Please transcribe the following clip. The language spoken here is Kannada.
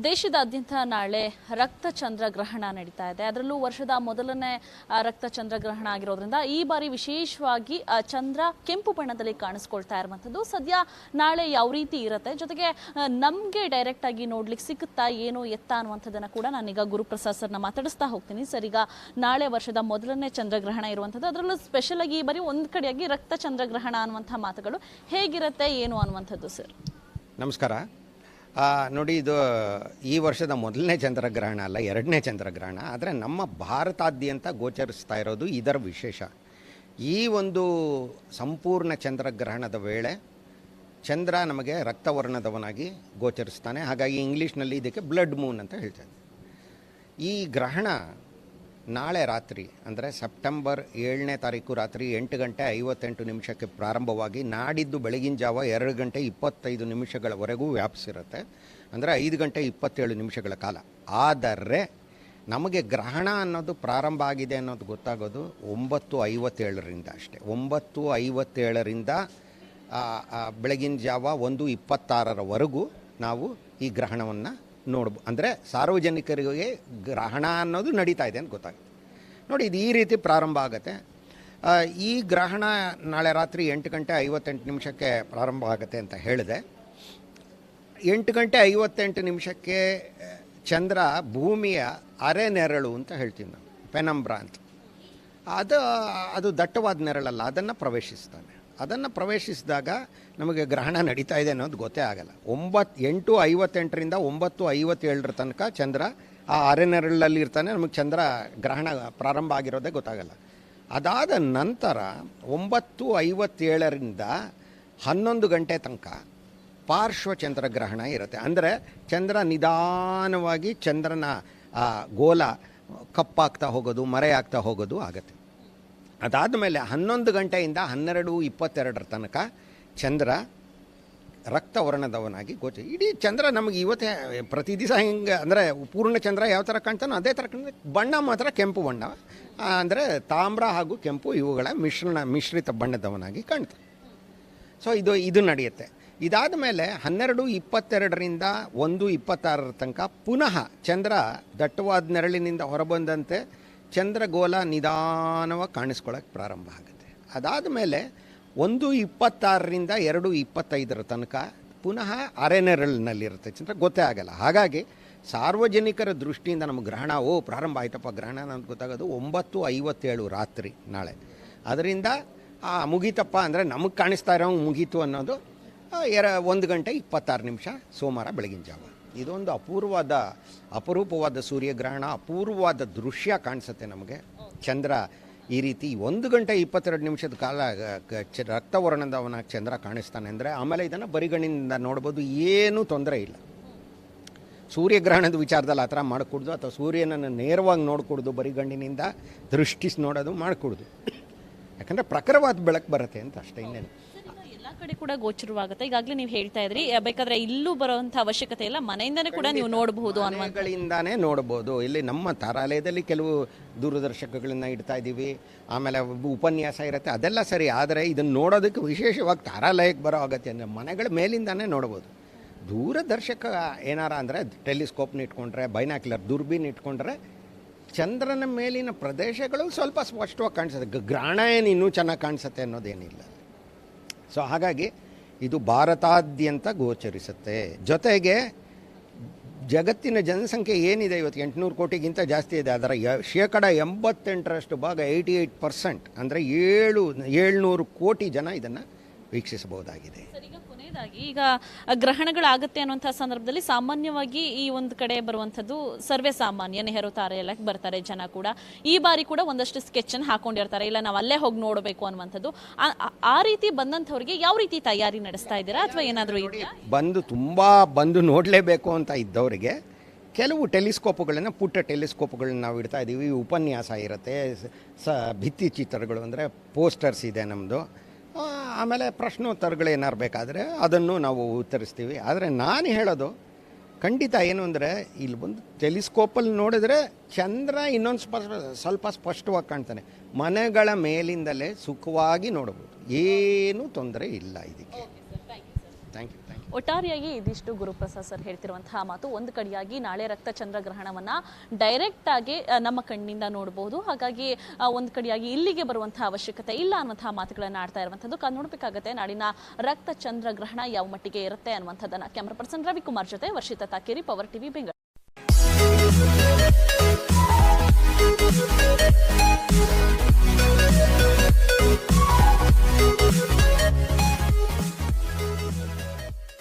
ದೇಶದಾದ್ಯಂತ ನಾಳೆ ರಕ್ತ ಚಂದ್ರಗ್ರಹಣ ನಡೀತಾ ಇದೆ. ಅದರಲ್ಲೂ ವರ್ಷದ ಮೊದಲನೇ ರಕ್ತ ಚಂದ್ರಗ್ರಹಣ ಆಗಿರೋದ್ರಿಂದ ಈ ಬಾರಿ ವಿಶೇಷವಾಗಿ ಚಂದ್ರ ಕೆಂಪು ಬಣ್ಣದಲ್ಲಿ ಕಾಣಿಸ್ಕೊಳ್ತಾ ಇರುವಂಥದ್ದು. ಸದ್ಯ ನಾಳೆ ಯಾವ ರೀತಿ ಇರುತ್ತೆ, ಜೊತೆಗೆ ನಮಗೆ ಡೈರೆಕ್ಟ್ ಆಗಿ ನೋಡ್ಲಿಕ್ಕೆ ಸಿಗುತ್ತಾ ಏನು ಎತ್ತ ಅನ್ನುವಂಥದ್ದನ್ನು ಕೂಡ ನಾನೀಗ ಗುರುಪ್ರಸಾದ್ ಸರ್ನ ಮಾತಾಡಿಸ್ತಾ ಹೋಗ್ತೀನಿ. ಸರ್, ಈಗ ನಾಳೆ ವರ್ಷದ ಮೊದಲನೇ ಚಂದ್ರಗ್ರಹಣ ಇರುವಂಥದ್ದು, ಅದರಲ್ಲೂ ಸ್ಪೆಷಲ್ ಆಗಿ ಈ ಬಾರಿ ಒಂದು ಕಡೆಯಾಗಿ ರಕ್ತ ಚಂದ್ರಗ್ರಹಣ ಅನ್ನುವಂಥ ಮಾತುಗಳು ಹೇಗಿರುತ್ತೆ ಏನು ಅನ್ನುವಂಥದ್ದು. ಸರ್ ನಮಸ್ಕಾರ. ನೋಡಿ, ಇದು ಈ ವರ್ಷದ ಮೊದಲನೇ ಚಂದ್ರಗ್ರಹಣ ಅಲ್ಲ, ಎರಡನೇ ಚಂದ್ರಗ್ರಹಣ. ಆದರೆ ನಮ್ಮ ಭಾರತಾದ್ಯಂತ ಗೋಚರಿಸ್ತಾ ಇರೋದು ಇದರ ವಿಶೇಷ. ಈ ಒಂದು ಸಂಪೂರ್ಣ ಚಂದ್ರಗ್ರಹಣದ ವೇಳೆ ಚಂದ್ರ ನಮಗೆ ರಕ್ತವರ್ಣದವನಾಗಿ ಗೋಚರಿಸ್ತಾನೆ. ಹಾಗಾಗಿ ಇಂಗ್ಲೀಷ್ನಲ್ಲಿ ಇದಕ್ಕೆ ಬ್ಲಡ್ ಮೂನ್ ಅಂತ ಹೇಳ್ತಾರೆ. ಈ ಗ್ರಹಣ ನಾಳೆ ರಾತ್ರಿ ಅಂದರೆ ಸೆಪ್ಟೆಂಬರ್ 7ನೇ ತಾರೀಕು ರಾತ್ರಿ 8:58 ಪ್ರಾರಂಭವಾಗಿ ನಾಡಿದ್ದು ಬೆಳಗಿನ ಜಾವ 2:25 ವ್ಯಾಪಿಸಿರುತ್ತೆ. ಅಂದರೆ 5:27 ಕಾಲ. ಆದರೆ ನಮಗೆ ಗ್ರಹಣ ಅನ್ನೋದು ಪ್ರಾರಂಭ ಆಗಿದೆ ಅನ್ನೋದು ಗೊತ್ತಾಗೋದು 9:57 ಅಷ್ಟೇ. 9:57 ಬೆಳಗಿನ ಜಾವ 1:26 ನಾವು ಈ ಗ್ರಹಣವನ್ನು ನೋಡ್ಬೋದು. ಅಂದರೆ ಸಾರ್ವಜನಿಕರಿಗೆ ಗ್ರಹಣ ಅನ್ನೋದು ನಡೀತಾ ಇದೆ ಅಂತ ಗೊತ್ತಾಗುತ್ತೆ. ನೋಡಿ, ಇದು ಈ ರೀತಿ ಪ್ರಾರಂಭ ಆಗುತ್ತೆ. ಈ ಗ್ರಹಣ ನಾಳೆ ರಾತ್ರಿ 8:58 ಪ್ರಾರಂಭ ಆಗುತ್ತೆ ಅಂತ ಹೇಳಿದೆ. 8:58 ಚಂದ್ರ ಭೂಮಿಯ ಅರೆ ನೆರಳು ಅಂತ ಹೇಳ್ತೀವಿ ನಾವು, ಪೆನಂಬ್ರಾ ಅಂತ. ಅದು ದಟ್ಟವಾದ ನೆರಳಲ್ಲ, ಅದನ್ನು ಪ್ರವೇಶಿಸ್ತಾನೆ. ಅದನ್ನು ಪ್ರವೇಶಿಸಿದಾಗ ನಮಗೆ ಗ್ರಹಣ ನಡೀತಾ ಇದೆ ಅನ್ನೋದು ಗೊತ್ತೇ ಆಗಲ್ಲ. 8:58 9:57 ತನಕ ಚಂದ್ರ ಆ ಅರೆನೆರಳಲ್ಲಿ ಇರ್ತಾನೆ. ನಮಗೆ ಚಂದ್ರ ಗ್ರಹಣ ಪ್ರಾರಂಭ ಆಗಿರೋದೇ ಗೊತ್ತಾಗಲ್ಲ. ಅದಾದ ನಂತರ 9:57 11 ಗಂಟೆ ತನಕ ಪಾರ್ಶ್ವ ಚಂದ್ರಗ್ರಹಣ ಇರುತ್ತೆ. ಅಂದರೆ ಚಂದ್ರ ನಿಧಾನವಾಗಿ ಚಂದ್ರನ ಗೋಲ ಕಪ್ಪಾಗ್ತಾ ಹೋಗೋದು, ಮರೆಯಾಗ್ತಾ ಹೋಗೋದು ಆಗುತ್ತೆ. ಅದಾದ ಮೇಲೆ 11 ಗಂಟೆಯಿಂದ 12:22 ತನಕ ಚಂದ್ರ ರಕ್ತವರ್ಣದವನಾಗಿ ಇಡೀ ಚಂದ್ರ ನಮಗೆ ಇವತ್ತೇ ಪ್ರತಿ ದಿವಸ ಹಿಂಗೆ, ಅಂದರೆ ಪೂರ್ಣ ಚಂದ್ರ ಯಾವ ಥರ ಕಾಣ್ತಾನೋ ಅದೇ ಥರ ಬಣ್ಣ ಮಾತ್ರ ಕೆಂಪು ಬಣ್ಣ, ಅಂದರೆ ತಾಮ್ರ ಹಾಗೂ ಕೆಂಪು ಇವುಗಳ ಮಿಶ್ರಿತ ಬಣ್ಣದವನಾಗಿ ಕಾಣ್ತಾನೆ. ಸೊ ಇದು ನಡೆಯುತ್ತೆ. ಇದಾದ ಮೇಲೆ 12:22 1:26 ತನಕ ಪುನಃ ಚಂದ್ರ ದಟ್ಟವಾದ ನೆರಳಿನಿಂದ ಹೊರಬಂದಂತೆ ಚಂದ್ರಗೋಲ ನಿಧಾನವಾಗಿ ಕಾಣಿಸ್ಕೊಳ್ಳೋಕ್ಕೆ ಪ್ರಾರಂಭ ಆಗುತ್ತೆ. ಅದಾದ ಮೇಲೆ 1:26 2:25 ತನಕ ಪುನಃ ಅರೆನೆರಳಿನಲ್ಲಿರುತ್ತೆ ಚಂದ್ರ, ಗೊತ್ತೇ ಆಗಲ್ಲ. ಹಾಗಾಗಿ ಸಾರ್ವಜನಿಕರ ದೃಷ್ಟಿಯಿಂದ ನಮಗೆ ಗ್ರಹಣ ಪ್ರಾರಂಭ ಆಯ್ತಪ್ಪ ಗ್ರಹಣ ಅಂತ ಗೊತ್ತಾಗೋದು 9:57 ರಾತ್ರಿ ನಾಳೆ. ಅದರಿಂದ ಮುಗೀತಪ್ಪ, ಅಂದರೆ ನಮಗೆ ಕಾಣಿಸ್ತಾ ಇರೋ ಮುಗೀತು ಅನ್ನೋದು 1:26 ಸೋಮವಾರ ಬೆಳಗಿನ ಜಾವ. ಇದೊಂದು ಅಪರೂಪವಾದ ಸೂರ್ಯಗ್ರಹಣ, ಅಪೂರ್ವವಾದ ದೃಶ್ಯ ಕಾಣಿಸುತ್ತೆ ನಮಗೆ. ಚಂದ್ರ ಈ ರೀತಿ 1:22 ಕಾಲ ರಕ್ತವರ್ಣದವನ ಚಂದ್ರ ಕಾಣಿಸ್ತಾನೆ ಅಂದರೆ, ಆಮೇಲೆ ಇದನ್ನು ಬರಿಗಣ್ಣಿನಿಂದ ನೋಡ್ಬೋದು, ಏನೂ ತೊಂದರೆ ಇಲ್ಲ. ಸೂರ್ಯಗ್ರಹಣದ ವಿಚಾರದಲ್ಲಿ ಆ ಥರ ಮಾಡಿಕೊಡ್ದು, ಅಥವಾ ಸೂರ್ಯನನ್ನು ನೇರವಾಗಿ ನೋಡಿಕೊಡ್ದು, ಬರಿಗಣ್ಣಿನಿಂದ ದೃಷ್ಟಿಸಿ ನೋಡೋದು ಮಾಡಿಕೊಡ್ದು. ಯಾಕಂದರೆ ಪ್ರಖರವಾದ ಬೆಳಕು ಬರುತ್ತೆ ಅಂತ ಅಷ್ಟೇ, ಇನ್ನೇನು. ಎಲ್ಲ ಕಡೆ ಕೂಡ ಗೋಚರವಾಗುತ್ತೆ. ಈಗಾಗಲೇ ನೀವು ಹೇಳ್ತಾ ಇದ್ರಿ, ಬೇಕಾದ್ರೆ ಇಲ್ಲೂ ಬರುವಂಥ ಅವಶ್ಯಕತೆ ಇಲ್ಲ, ಮನೆಯಿಂದನೇ ಕೂಡ ನೀವು ನೋಡಬಹುದು, ಮನೆಗಳಿಂದಾನೇ ನೋಡಬಹುದು. ಇಲ್ಲಿ ನಮ್ಮ ತಾರಾಲಯದಲ್ಲಿ ಕೆಲವು ದೂರದರ್ಶಕಗಳನ್ನ ಇಡ್ತಾ ಇದ್ದೀವಿ, ಆಮೇಲೆ ಉಪನ್ಯಾಸ ಇರುತ್ತೆ, ಅದೆಲ್ಲ ಸರಿ. ಆದರೆ ಇದನ್ನು ನೋಡೋದಕ್ಕೆ ವಿಶೇಷವಾಗಿ ತಾರಾಲಯಕ್ಕೆ ಬರೋ ಅಗತ್ಯ ಅಂದರೆ ಮನೆಗಳ ಮೇಲಿಂದಾನೇ ನೋಡ್ಬೋದು. ದೂರದರ್ಶಕ ಏನಾರ ಅಂದರೆ ಟೆಲಿಸ್ಕೋಪ್ನ ಇಟ್ಕೊಂಡ್ರೆ, ಬೈನಾಕ್ಯುಲರ್ ದೂರಬೀನ್ ಇಟ್ಕೊಂಡ್ರೆ ಚಂದ್ರನ ಮೇಲಿನ ಪ್ರದೇಶಗಳು ಸ್ವಲ್ಪ ಸ್ಪಷ್ಟವಾಗಿ ಕಾಣಿಸುತ್ತೆ. ಗ್ರಹಣ ಏನು ಇನ್ನೂ ಚೆನ್ನಾಗಿ ಕಾಣಿಸುತ್ತೆ ಅನ್ನೋದೇನಿಲ್ಲ. ಸೊ ಹಾಗಾಗಿ ಇದು ಭಾರತಾದ್ಯಂತ ಗೋಚರಿಸುತ್ತೆ. ಜೊತೆಗೆ ಜಗತ್ತಿನ ಜನಸಂಖ್ಯೆ ಏನಿದೆ ಇವತ್ತು 800 ಕೋಟಿಗಿಂತ ಜಾಸ್ತಿ ಇದೆ. ಅದರ 88% ಭಾಗ 88%, ಅಂದರೆ 700 ಕೋಟಿ ಜನ ಇದನ್ನು ವೀಕ್ಷಿಸಬಹುದಾಗಿದೆ. ಈಗ ಗ್ರಹಣಗಳಾಗುತ್ತೆ ಅನ್ನುವಂಥ ಸಂದರ್ಭದಲ್ಲಿ ಸಾಮಾನ್ಯವಾಗಿ ಈ ಒಂದು ಕಡೆ ಬರುವಂಥದ್ದು ಸರ್ವೇ ಸಾಮಾನ್ಯ, ನೆಹರು ತಾರೆಯಲ್ಲಕ್ಕೆ ಬರ್ತಾರೆ ಜನ ಕೂಡ. ಈ ಬಾರಿ ಕೂಡ ಒಂದಷ್ಟು ಸ್ಕೆಚನ್ನು ಹಾಕೊಂಡಿರ್ತಾರೆ, ಇಲ್ಲ ನಾವು ಅಲ್ಲೇ ಹೋಗಿ ನೋಡಬೇಕು ಅನ್ನುವಂಥದ್ದು. ಆ ರೀತಿ ಬಂದಂಥವ್ರಿಗೆ ಯಾವ ರೀತಿ ತಯಾರಿ ನಡೆಸ್ತಾ ಇದ್ದೀರಾ, ಅಥವಾ ಏನಾದರೂ ಬಂದು ನೋಡಲೇಬೇಕು ಅಂತ ಇದ್ದವರಿಗೆ ಕೆಲವು ಟೆಲಿಸ್ಕೋಪ್ಗಳನ್ನು, ಪುಟ್ಟ ಟೆಲಿಸ್ಕೋಪ್ಗಳನ್ನ ನಾವು ಇಡ್ತಾ ಇದ್ದೀವಿ. ಉಪನ್ಯಾಸ ಇರುತ್ತೆ, ಭಿತ್ತಿ ಚಿತ್ರಗಳು ಅಂದರೆ ಪೋಸ್ಟರ್ಸ್ ಇದೆ ನಮ್ಮದು. ಆಮೇಲೆ ಪ್ರಶ್ನೋತ್ತರಗಳು ಏನಾರು ಬೇಕಾದರೆ ಅದನ್ನು ನಾವು ಉತ್ತರಿಸ್ತೀವಿ. ಆದರೆ ನಾನು ಹೇಳೋದು ಖಂಡಿತ ಏನು ಅಂದರೆ, ಇಲ್ಲಿ ಬಂದು ಟೆಲಿಸ್ಕೋಪಲ್ಲಿ ನೋಡಿದ್ರೆ ಚಂದ್ರ ಇನ್ನೊಂದು ಸ್ವಲ್ಪ ಸ್ಪಷ್ಟವಾಗಿ ಕಾಣ್ತಾನೆ. ಮನೆಗಳ ಮೇಲಿಂದಲೇ ಸುಖವಾಗಿ ನೋಡ್ಬೋದು, ಏನೂ ತೊಂದರೆ ಇಲ್ಲ ಇದಕ್ಕೆ. Thank you. ಒಟ್ಟಾರೆಯಾಗಿ ಇದಿಷ್ಟು ಗುರುಪ್ರಸಾದ್ ಸರ್ ಹೇಳ್ತಿರುವಂತಹ ಮಾತು. ಒಂದು ಕಡೆಯಾಗಿ ನಾಳೆ ರಕ್ತ ಚಂದ್ರಗ್ರಹಣವನ್ನ ಡೈರೆಕ್ಟ್ ಆಗಿ ನಮ್ಮ ಕಣ್ಣಿಂದ ನೋಡಬಹುದು. ಹಾಗಾಗಿ ಒಂದು ಕಡೆಯಾಗಿ ಇಲ್ಲಿಗೆ ಬರುವಂತಹ ಅವಶ್ಯಕತೆ ಇಲ್ಲ ಅನ್ನುವಂತಹ ಮಾತುಗಳನ್ನ ಆಡ್ತಾ ಇರುವಂತದ್ದು. ನೋಡ್ಬೇಕಾಗತ್ತೆ ನಾಡಿನ ರಕ್ತ ಚಂದ್ರಗ್ರಹಣ ಯಾವ ಮಟ್ಟಿಗೆ ಇರುತ್ತೆ ಅನ್ನುವಂಥದ್ದನ್ನ. ಕ್ಯಾಮರಾ ಪರ್ಸನ್ ರವಿಕುಮಾರ್ ಜೊತೆ ವರ್ಷಿತಾ ತಾಕೇರಿ, ಪವರ್ ಟಿವಿ, ಬೆಂಗಳೂರು.